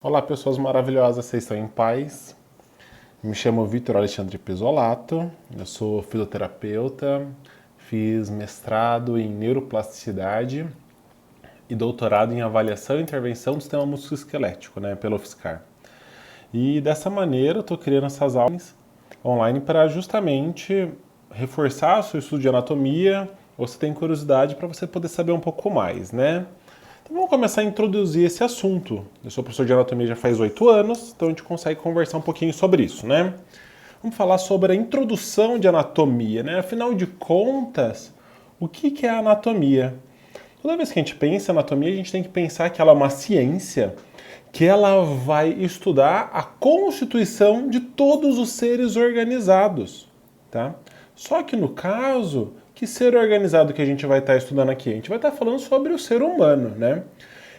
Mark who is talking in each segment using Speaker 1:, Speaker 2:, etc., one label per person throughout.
Speaker 1: Olá, pessoas maravilhosas, vocês estão em paz? Me chamo Vitor Alexandre Pisolato, eu sou fisioterapeuta, fiz mestrado em neuroplasticidade e doutorado em avaliação e intervenção do sistema musculoesquelético, pela UFSCar. E dessa maneira eu estou criando essas aulas online para justamente reforçar o seu estudo de anatomia, ou se tem curiosidade, para você poder saber um pouco mais, né? Então vamos começar a introduzir esse assunto. Eu sou professor de anatomia já faz 8 anos, então a gente consegue conversar um pouquinho sobre isso, né? Vamos falar sobre a introdução de anatomia, né? Afinal de contas, o que é a anatomia? Toda vez que a gente pensa em anatomia, a gente tem que pensar que ela é uma ciência que ela vai estudar a constituição de todos os seres organizados, tá? Só que no caso, que ser organizado que a gente vai estar estudando aqui? A gente vai estar falando sobre o ser humano, né?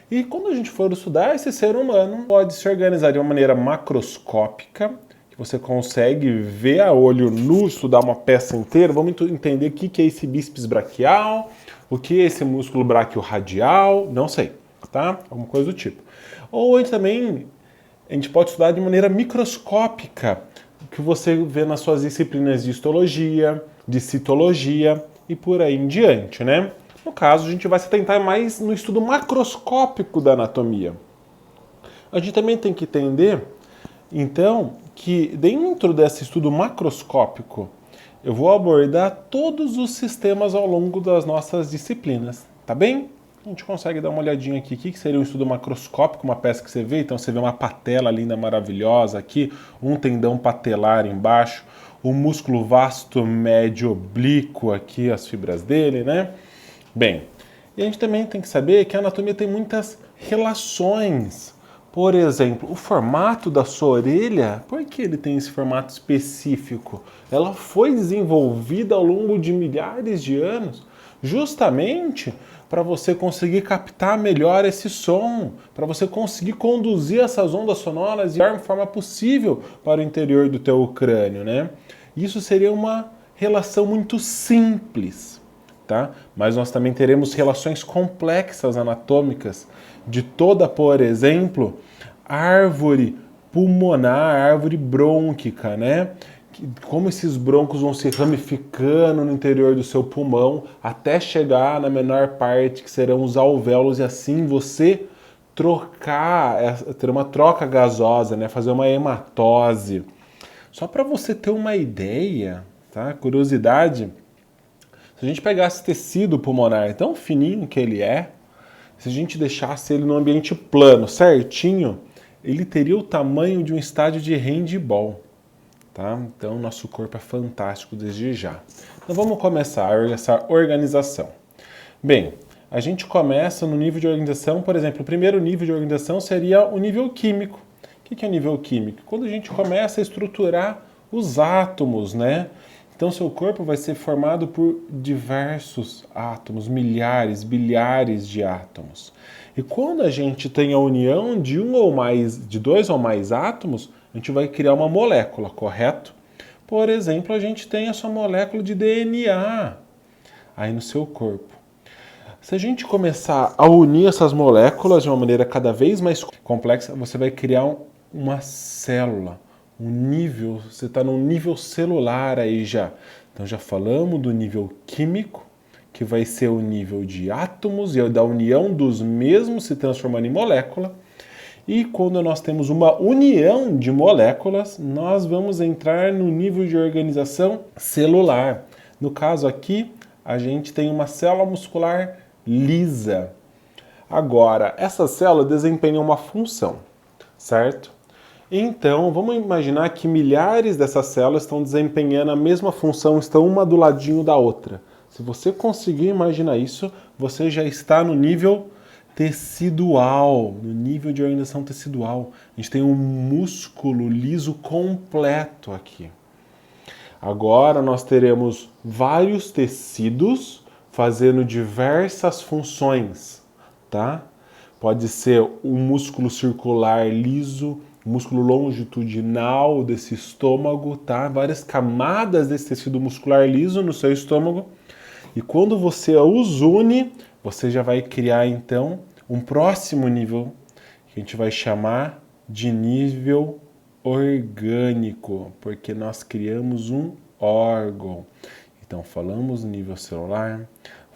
Speaker 1: E quando a gente for estudar esse ser humano, pode se organizar de uma maneira macroscópica, que você consegue ver a olho nu, estudar uma peça inteira. Vamos entender o que é esse bíceps braquial, o que é esse músculo braquiorradial, não sei, tá? Alguma coisa do tipo. Ou a gente pode estudar de maneira microscópica, o que você vê nas suas disciplinas de histologia, de citologia e por aí em diante, né? No caso, a gente vai se atentar mais no estudo macroscópico da anatomia. A gente também tem que entender, então, que dentro desse estudo macroscópico, eu vou abordar todos os sistemas ao longo das nossas disciplinas, tá bem? A gente consegue dar uma olhadinha aqui. O que seria um estudo macroscópico, uma peça que você vê? Então você vê uma patela linda, maravilhosa aqui, um tendão patelar embaixo, o músculo vasto médio oblíquo aqui, as fibras dele, né? Bem, e a gente também tem que saber que a anatomia tem muitas relações. Por exemplo, o formato da sua orelha, por que ele tem esse formato específico? Ela foi desenvolvida ao longo de milhares de anos justamente para você conseguir captar melhor esse som, para você conseguir conduzir essas ondas sonoras da forma possível para o interior do teu crânio, né? Isso seria uma relação muito simples, tá? Mas nós também teremos relações complexas anatômicas de toda, por exemplo, árvore pulmonar, árvore brônquica, né? Como esses brônquios vão se ramificando no interior do seu pulmão até chegar na menor parte, que serão os alvéolos, e assim você ter uma troca gasosa, né? Fazer uma hematose. Só para você ter uma ideia, tá? Curiosidade, se a gente pegasse tecido pulmonar tão fininho que ele é, se a gente deixasse ele no ambiente plano, certinho, ele teria o tamanho de um estádio de handebol. Tá? Então, nosso corpo é fantástico desde já. Então, vamos começar essa organização. Bem, a gente começa no nível de organização, por exemplo, o primeiro nível de organização seria o nível químico. O que é o nível químico? Quando a gente começa a estruturar os átomos, né? Então, seu corpo vai ser formado por diversos átomos, milhares, bilhares de átomos. E quando a gente tem a união de dois ou mais átomos, a gente vai criar uma molécula, correto? Por exemplo, a gente tem a sua molécula de DNA aí no seu corpo. Se a gente começar a unir essas moléculas de uma maneira cada vez mais complexa, você vai criar uma célula, um nível, você está num nível celular aí já. Então já falamos do nível químico, que vai ser o nível de átomos e da união dos mesmos se transformando em molécula. E quando nós temos uma união de moléculas, nós vamos entrar no nível de organização celular. No caso aqui, a gente tem uma célula muscular lisa. Agora, essa célula desempenha uma função, certo? Então, vamos imaginar que milhares dessas células estão desempenhando a mesma função, estão uma do ladinho da outra. Se você conseguir imaginar isso, você já está no nível tecidual, no nível de organização tecidual. A gente tem um músculo liso completo aqui. Agora nós teremos vários tecidos fazendo diversas funções, tá? Pode ser um músculo circular liso, músculo longitudinal desse estômago, tá? Várias camadas desse tecido muscular liso no seu estômago. E quando você os une, você já vai criar então um próximo nível que a gente vai chamar de nível orgânico, porque nós criamos um órgão. Então, falamos do nível celular,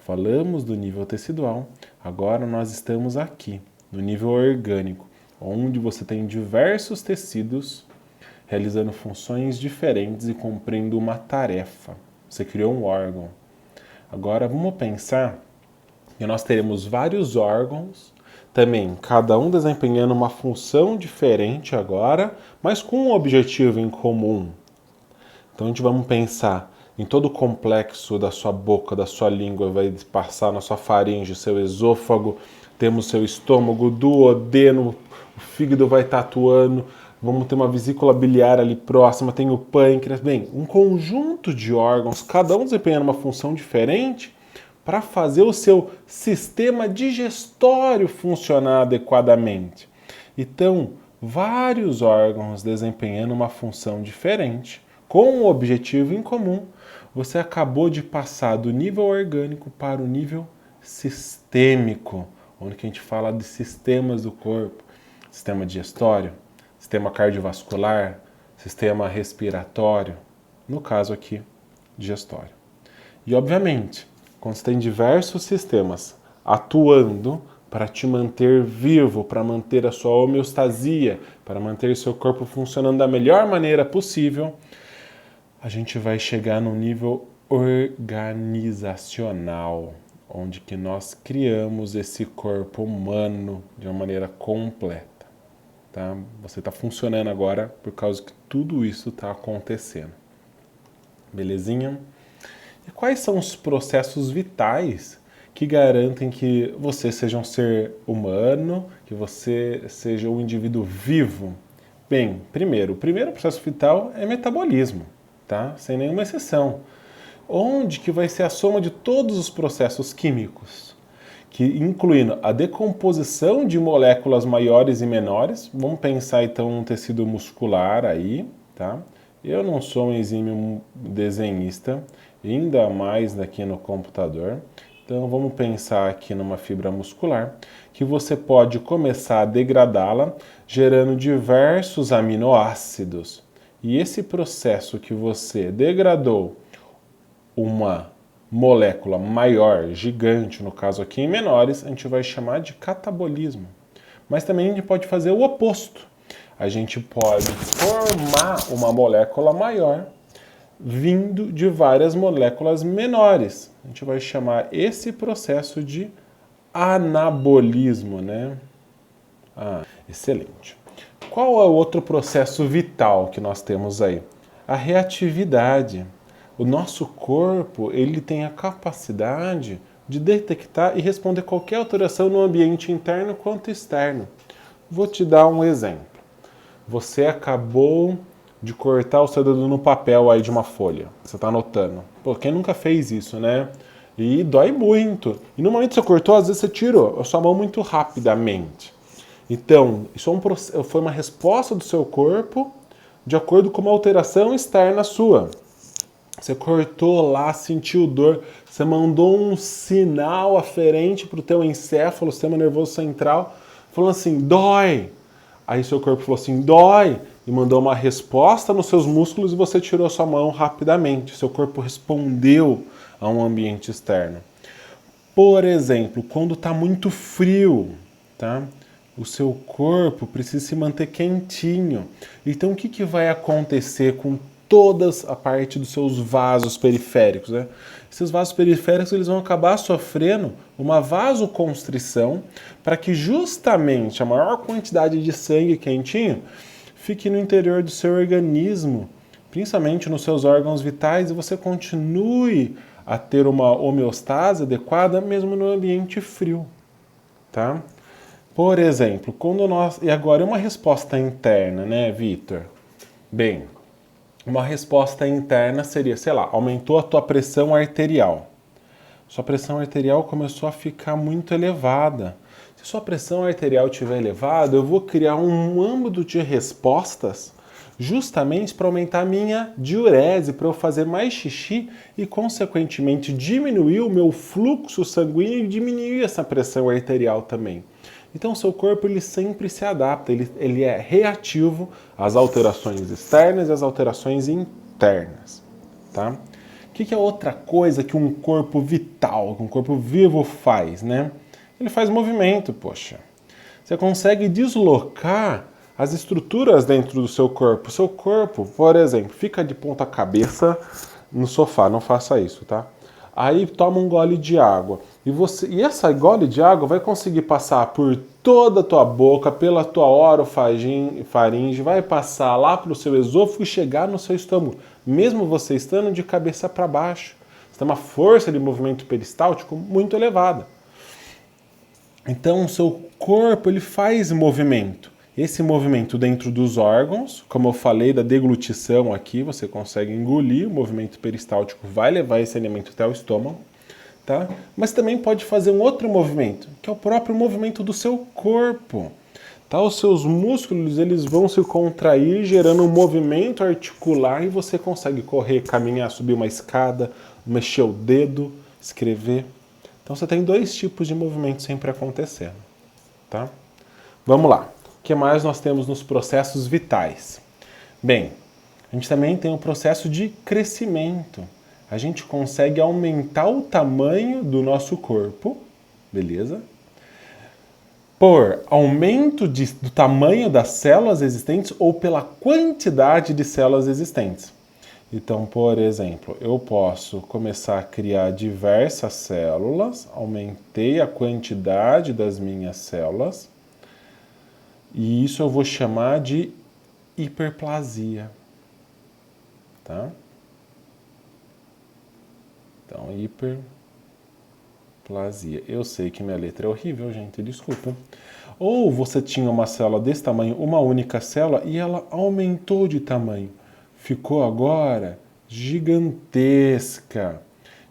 Speaker 1: falamos do nível tecidual, agora nós estamos aqui, no nível orgânico, onde você tem diversos tecidos realizando funções diferentes e cumprindo uma tarefa. Você criou um órgão. Agora, vamos pensar que nós teremos vários órgãos, também cada um desempenhando uma função diferente agora, mas com um objetivo em comum. Então a gente vamos pensar em todo o complexo da sua boca, da sua língua, vai passar na sua faringe, seu esôfago, temos seu estômago, duodeno, o fígado vai estar atuando, vamos ter uma vesícula biliar ali próxima, tem o pâncreas, bem, um conjunto de órgãos, cada um desempenhando uma função diferente, para fazer o seu sistema digestório funcionar adequadamente. Então, vários órgãos desempenhando uma função diferente, com um objetivo em comum, você acabou de passar do nível orgânico para o nível sistêmico, onde a gente fala de sistemas do corpo, sistema digestório, sistema cardiovascular, sistema respiratório, no caso aqui, digestório. E, obviamente, quando você tem diversos sistemas atuando para te manter vivo, para manter a sua homeostasia, para manter seu corpo funcionando da melhor maneira possível, a gente vai chegar no nível organizacional, onde que nós criamos esse corpo humano de uma maneira completa. Tá? Você está funcionando agora por causa que tudo isso está acontecendo. Belezinha? E quais são os processos vitais que garantem que você seja um ser humano, que você seja um indivíduo vivo? Bem, o primeiro processo vital é metabolismo, tá? Sem nenhuma exceção. Onde que vai ser a soma de todos os processos químicos, que incluindo a decomposição de moléculas maiores e menores. Vamos pensar então um tecido muscular aí, tá? Eu não sou um exímio desenhista, ainda mais aqui no computador. Então vamos pensar aqui numa fibra muscular, que você pode começar a degradá-la, gerando diversos aminoácidos. E esse processo que você degradou uma molécula maior, gigante, no caso aqui em menores, a gente vai chamar de catabolismo. Mas também a gente pode fazer o oposto. A gente pode formar uma molécula maior vindo de várias moléculas menores. A gente vai chamar esse processo de anabolismo, né? Excelente. Qual é o outro processo vital que nós temos aí? A reatividade. O nosso corpo, ele tem a capacidade de detectar e responder qualquer alteração no ambiente interno quanto externo. Vou te dar um exemplo. Você acabou de cortar o seu dedo no papel aí de uma folha. Você está anotando. Pô, quem nunca fez isso, né? E dói muito. E no momento que você cortou, às vezes você tirou a sua mão muito rapidamente. Então, isso foi uma resposta do seu corpo de acordo com uma alteração externa sua. Você cortou lá, sentiu dor, você mandou um sinal aferente para o teu encéfalo, sistema nervoso central, falando assim, dói. Aí seu corpo falou assim, dói, e mandou uma resposta nos seus músculos e você tirou sua mão rapidamente. Seu corpo respondeu a um ambiente externo. Por exemplo, quando está muito frio, tá? O seu corpo precisa se manter quentinho. Então o que vai acontecer com toda a parte dos seus vasos periféricos, né? Esses vasos periféricos eles vão acabar sofrendo uma vasoconstrição para que justamente a maior quantidade de sangue quentinho fique no interior do seu organismo, principalmente nos seus órgãos vitais, e você continue a ter uma homeostase adequada mesmo no ambiente frio, tá? Por exemplo, quando nós... E agora é uma resposta interna, né, Vitor? Bem, uma resposta interna seria, sei lá, aumentou a tua pressão arterial. Sua pressão arterial começou a ficar muito elevada. Se sua pressão arterial estiver elevada, eu vou criar um âmbito de respostas justamente para aumentar a minha diurese, para eu fazer mais xixi e, consequentemente, diminuir o meu fluxo sanguíneo e diminuir essa pressão arterial também. Então o seu corpo ele sempre se adapta, ele é reativo às alterações externas e às alterações internas. Tá? O que é outra coisa que um corpo vital, que um corpo vivo faz, né? Ele faz movimento, poxa. Você consegue deslocar as estruturas dentro do seu corpo. O seu corpo, por exemplo, fica de ponta cabeça no sofá, não faça isso, tá? Aí toma um gole de água. E essa gole de água vai conseguir passar por toda a tua boca, pela tua orofaringe, vai passar lá para o seu esôfago e chegar no seu estômago, mesmo você estando de cabeça para baixo. Você tem uma força de movimento peristáltico muito elevada. Então o seu corpo ele faz movimento. Esse movimento dentro dos órgãos, como eu falei da deglutição aqui, você consegue engolir, o movimento peristáltico vai levar esse alimento até o estômago, tá? Mas também pode fazer um outro movimento, que é o próprio movimento do seu corpo. Tá? Os seus músculos eles vão se contrair, gerando um movimento articular e você consegue correr, caminhar, subir uma escada, mexer o dedo, escrever. Então você tem dois tipos de movimento sempre acontecendo. Tá? Vamos lá. O que mais nós temos nos processos vitais? Bem, a gente também tem o processo de crescimento. A gente consegue aumentar o tamanho do nosso corpo, beleza? Por aumento do tamanho das células existentes ou pela quantidade de células existentes. Então, por exemplo, eu posso começar a criar diversas células, aumentei a quantidade das minhas células, e isso eu vou chamar de hiperplasia. Tá? Então, hiperplasia. Eu sei que minha letra é horrível, gente, desculpa. Ou você tinha uma célula desse tamanho, uma única célula, e ela aumentou de tamanho. Ficou agora gigantesca.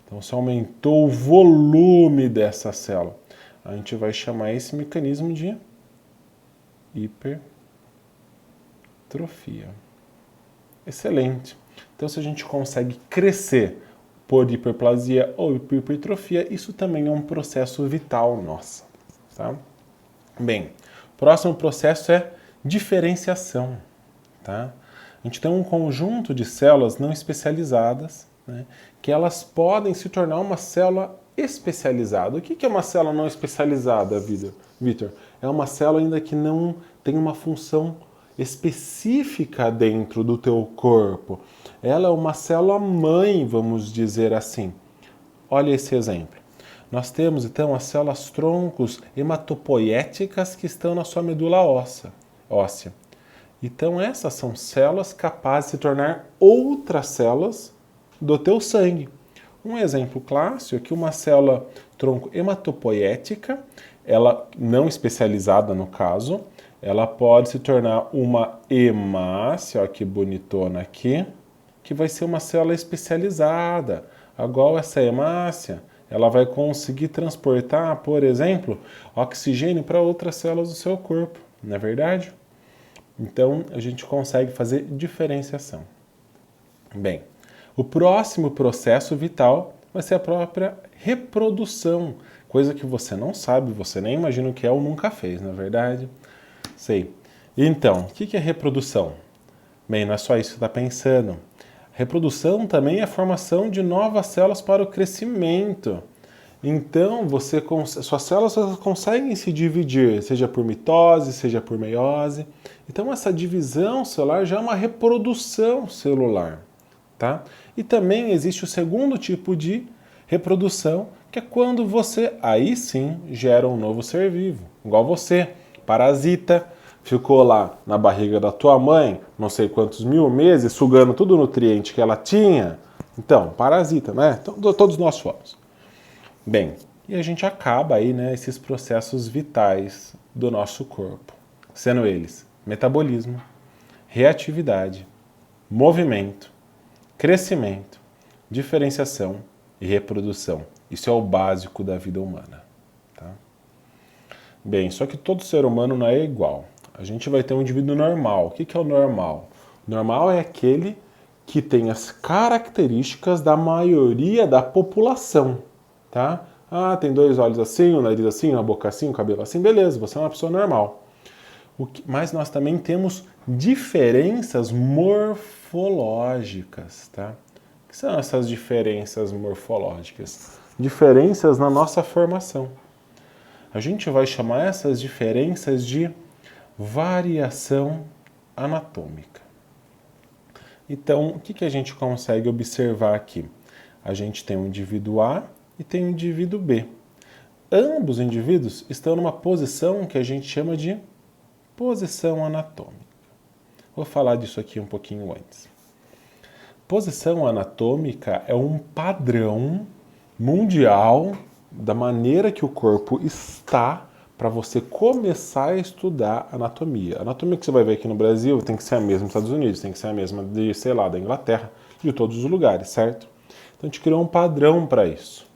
Speaker 1: Então, você aumentou o volume dessa célula. A gente vai chamar esse mecanismo de hipertrofia. Excelente. Então, se a gente consegue crescer por hiperplasia ou hipertrofia, isso também é um processo vital nosso. Tá? Bem, o próximo processo é diferenciação. Tá? A gente tem um conjunto de células não especializadas, né, que elas podem se tornar uma célula especializada. O que é uma célula não especializada, Vitor? É uma célula ainda que não tem uma função específica dentro do teu corpo. Ela é uma célula mãe, vamos dizer assim. Olha esse exemplo. Nós temos então as células troncos hematopoéticas que estão na sua medula óssea. Então essas são células capazes de se tornar outras células do teu sangue. Um exemplo clássico é que uma célula tronco hematopoética, ela não especializada no caso, ela pode se tornar uma hemácia, olha que bonitona aqui, que vai ser uma célula especializada. Igual essa hemácia, ela vai conseguir transportar, por exemplo, oxigênio para outras células do seu corpo, não é verdade? Então, a gente consegue fazer diferenciação. Bem, o próximo processo vital vai ser a própria reprodução, coisa que você não sabe, você nem imagina o que é ou nunca fez, não é verdade? Sei. Então, o que é reprodução? Bem, não é só isso que você está pensando. Reprodução também é a formação de novas células para o crescimento. Então, suas células conseguem se dividir, seja por mitose, seja por meiose. Então, essa divisão celular já é uma reprodução celular. Tá? E também existe o segundo tipo de reprodução, que é quando você, aí sim, gera um novo ser vivo. Igual você, parasita, ficou lá na barriga da tua mãe, não sei quantos mil meses, sugando todo o nutriente que ela tinha. Então, parasita, né? Todos nós fomos. Bem, e a gente acaba aí, né, esses processos vitais do nosso corpo, sendo eles metabolismo, reatividade, movimento, crescimento, diferenciação e reprodução. Isso é o básico da vida humana. Tá? Bem, só que todo ser humano não é igual. A gente vai ter um indivíduo normal. O que é o normal? O normal é aquele que tem as características da maioria da população. Tá? Ah, tem 2 olhos assim, o nariz assim, uma boca assim, o cabelo assim, beleza, você é uma pessoa normal. Mas nós também temos diferenças morfológicas, tá? O que são essas diferenças morfológicas? Diferenças na nossa formação. A gente vai chamar essas diferenças de variação anatômica. Então, o que a gente consegue observar aqui? A gente tem o indivíduo A e tem o indivíduo B. Ambos os indivíduos estão numa posição que a gente chama de posição anatômica. Vou falar disso aqui um pouquinho antes. Posição anatômica é um padrão mundial da maneira que o corpo está para você começar a estudar anatomia. A anatomia que você vai ver aqui no Brasil tem que ser a mesma dos Estados Unidos, tem que ser a mesma de, sei lá, da Inglaterra, de todos os lugares, certo? Então a gente criou um padrão para isso.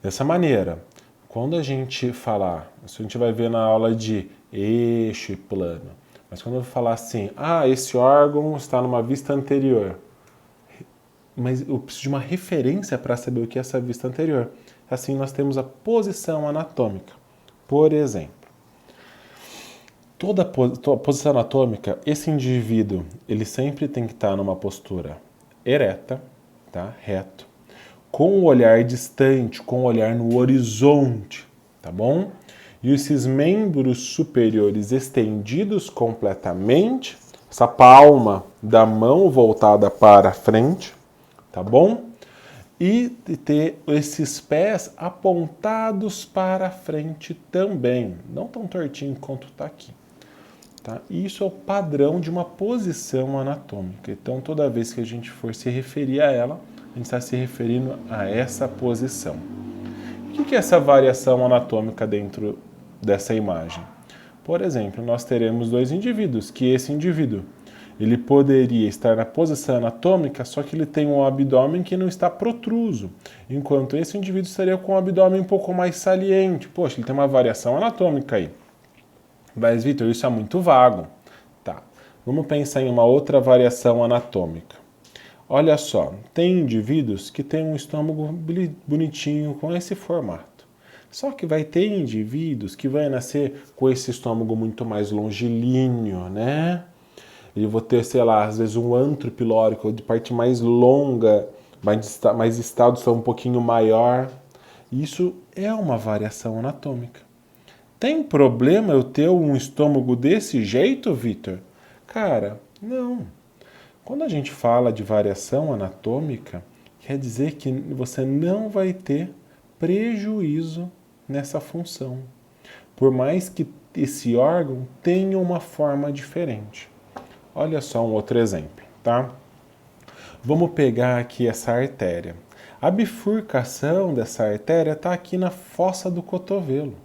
Speaker 1: Dessa maneira, quando a gente falar, isso a gente vai ver na aula de eixo e plano, mas quando eu falar assim, esse órgão está numa vista anterior, mas eu preciso de uma referência para saber o que é essa vista anterior. Assim, nós temos a posição anatômica. Por exemplo, toda posição anatômica, esse indivíduo, ele sempre tem que estar numa postura ereta, tá? Reto, com o olhar distante, com o olhar no horizonte, tá bom? E esses membros superiores estendidos completamente, essa palma da mão voltada para frente, tá bom? E ter esses pés apontados para frente também, não tão tortinho quanto está aqui. Tá? Isso é o padrão de uma posição anatômica. Então, toda vez que a gente for se referir a ela, a gente está se referindo a essa posição. O que é essa variação anatômica dentro dessa imagem? Por exemplo, nós teremos 2 indivíduos, que esse indivíduo ele poderia estar na posição anatômica, só que ele tem um abdômen que não está protruso, enquanto esse indivíduo estaria com um abdômen um pouco mais saliente. Poxa, ele tem uma variação anatômica aí. Mas, Vitor, isso é muito vago. Tá. Vamos pensar em uma outra variação anatômica. Olha só, tem indivíduos que têm um estômago bonitinho com esse formato. Só que vai ter indivíduos que vai nascer com esse estômago muito mais longilíneo, né? E vou ter, sei lá, às vezes um antro pilórico de parte mais longa, mais estado são um pouquinho maior. Isso é uma variação anatômica. Tem problema eu ter um estômago desse jeito, Vitor? Cara, não. Quando a gente fala de variação anatômica, quer dizer que você não vai ter prejuízo nessa função, por mais que esse órgão tenha uma forma diferente. Olha só um outro exemplo, tá? Vamos pegar aqui essa artéria. A bifurcação dessa artéria está aqui na fossa do cotovelo.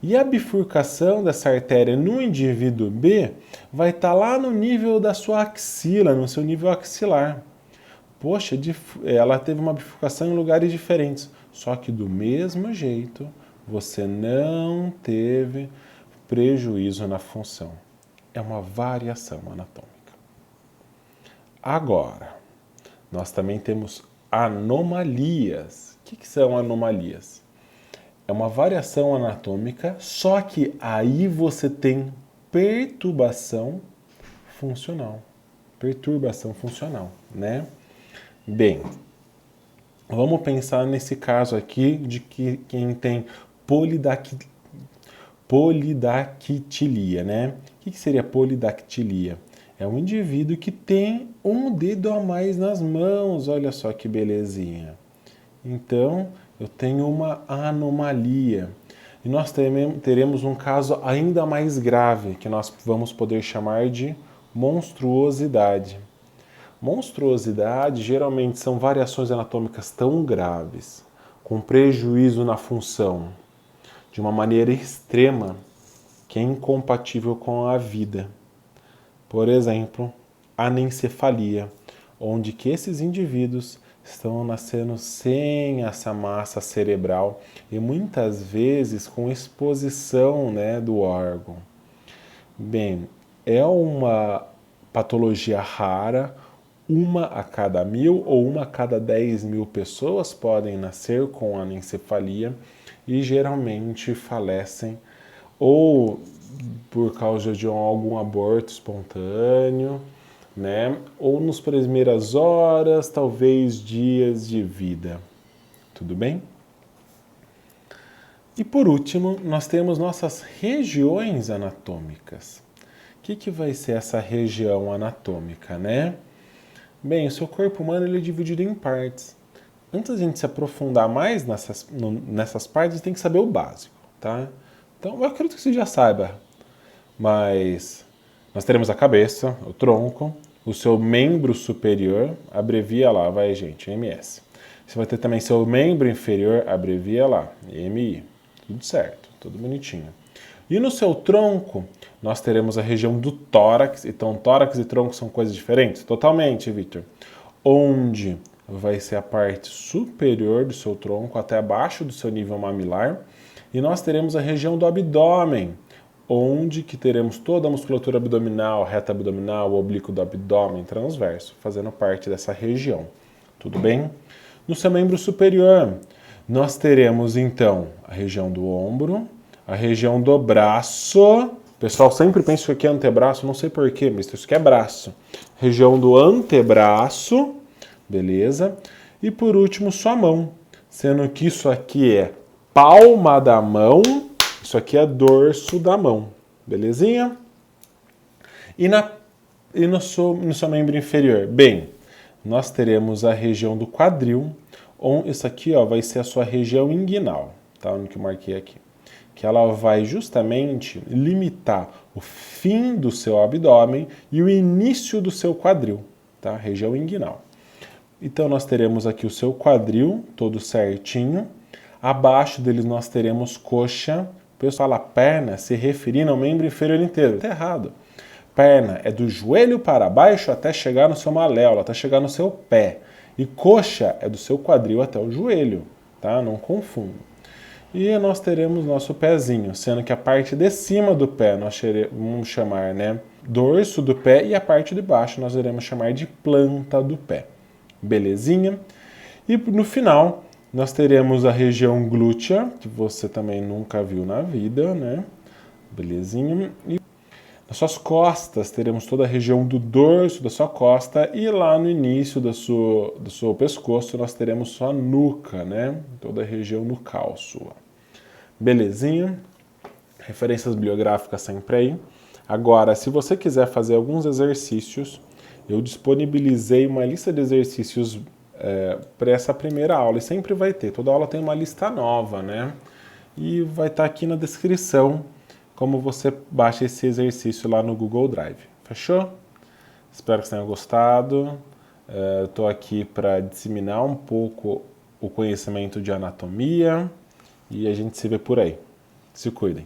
Speaker 1: E a bifurcação dessa artéria no indivíduo B vai estar lá no nível da sua axila, no seu nível axilar. Poxa, ela teve uma bifurcação em lugares diferentes, só que do mesmo jeito você não teve prejuízo na função. É uma variação anatômica. Agora, nós também temos anomalias. O que são anomalias? É uma variação anatômica, só que aí você tem perturbação funcional. Perturbação funcional, né? Bem, vamos pensar nesse caso aqui de que quem tem polidactilia, né? O que seria polidactilia? É um indivíduo que tem um dedo a mais nas mãos, olha só que belezinha. Então, eu tenho uma anomalia. E nós teremos um caso ainda mais grave, que nós vamos poder chamar de monstruosidade. Monstruosidade geralmente são variações anatômicas tão graves, com prejuízo na função, de uma maneira extrema, que é incompatível com a vida. Por exemplo, anencefalia, onde que esses indivíduos estão nascendo sem essa massa cerebral e muitas vezes com exposição, né, do órgão. Bem, é uma patologia rara uma a cada 1.000 ou uma a cada 10.000 pessoas podem nascer com anencefalia e geralmente falecem ou por causa de algum aborto espontâneo, né? Ou nas primeiras horas, talvez dias de vida. Tudo bem? E por último, nós temos nossas regiões anatômicas. O que vai ser essa região anatômica, né? Bem, o seu corpo humano ele é dividido em partes. Antes da gente se aprofundar mais nessas partes, tem que saber o básico, tá? Então, eu acredito que você já saiba, mas nós teremos a cabeça, o tronco, o seu membro superior, abrevia lá, vai gente, MS. Você vai ter também seu membro inferior, abrevia lá, MI. Tudo certo, tudo bonitinho. E no seu tronco, nós teremos a região do tórax. Então, tórax e tronco são coisas diferentes? Totalmente, Victor. Onde vai ser a parte superior do seu tronco, até abaixo do seu nível mamilar. E nós teremos a região do abdômen, onde que teremos toda a musculatura abdominal, reta abdominal, o oblíquo do abdômen transverso, fazendo parte dessa região. Tudo bem? No seu membro superior, nós teremos então a região do ombro, a região do braço. O pessoal sempre pensa que aqui é antebraço, não sei porquê, mas isso aqui é braço. Região do antebraço, beleza? E por último, sua mão, sendo que isso aqui é palma da mão, isso aqui é dorso da mão, belezinha? E no seu membro inferior? Bem, nós teremos a região do quadril, onde isso aqui ó, vai ser a sua região inguinal, tá? Onde que eu marquei aqui. Que ela vai justamente limitar o fim do seu abdômen e o início do seu quadril, tá? Região inguinal. Então nós teremos aqui o seu quadril todo certinho. Abaixo dele nós teremos coxa. O pessoal fala perna se referindo ao membro inferior inteiro. Tá errado. Perna é do joelho para baixo até chegar no seu maléolo, até chegar no seu pé. E coxa é do seu quadril até o joelho, tá? Não confunda. E nós teremos nosso pezinho, sendo que a parte de cima do pé nós vamos chamar, né, dorso do pé e a parte de baixo nós iremos chamar de planta do pé. Belezinha? E no final nós teremos a região glútea, que você também nunca viu na vida, né? Belezinha? E nas suas costas teremos toda a região do dorso da sua costa e lá no início do seu pescoço nós teremos sua nuca, né? Toda a região nucal sua. Belezinha? Referências bibliográficas sempre aí. Agora, se você quiser fazer alguns exercícios, eu disponibilizei uma lista de exercícios para essa primeira aula. E sempre vai ter. Toda aula tem uma lista nova, né? E vai estar aqui na descrição como você baixa esse exercício lá no Google Drive. Fechou? Espero que você tenha gostado. Estou aqui para disseminar um pouco o conhecimento de anatomia e a gente se vê por aí. Se cuidem.